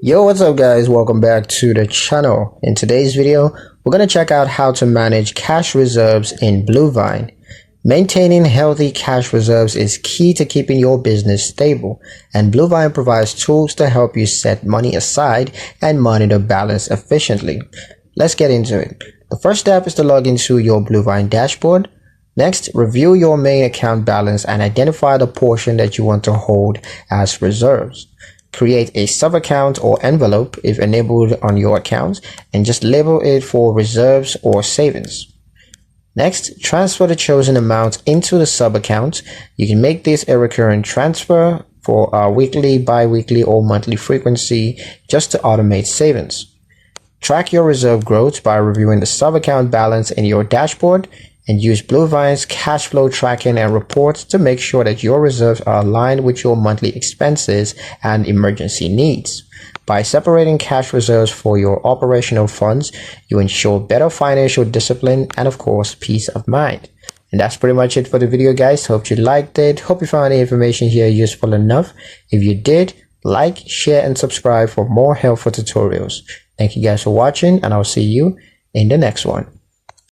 Yo, what's up guys? Welcome back to the channel. In today's video, we're going to check out how to manage cash reserves in Bluevine. Maintaining healthy cash reserves is key to keeping your business stable, and Bluevine provides tools to help you set money aside and monitor balance efficiently. Let's get into it. The first step is to log into your Bluevine dashboard. Next, review your main account balance and identify the portion that you want to hold as reserves. Create a sub-account or envelope if enabled on your account and just label it for reserves or savings. Next, transfer the chosen amount into the sub-account. You can make this a recurring transfer for a weekly, bi-weekly, or monthly frequency just to automate savings. Track your reserve growth by reviewing the sub-account balance in your dashboard, and use Bluevine's cash flow tracking and reports to make sure that your reserves are aligned with your monthly expenses and emergency needs. By separating cash reserves for your operational funds, you ensure better financial discipline and, of course, peace of mind. And that's pretty much it for the video, guys. Hope you liked it. Hope you found the information here useful enough. If you did, like, share, and subscribe for more helpful tutorials. Thank you guys for watching, and I'll see you in the next one.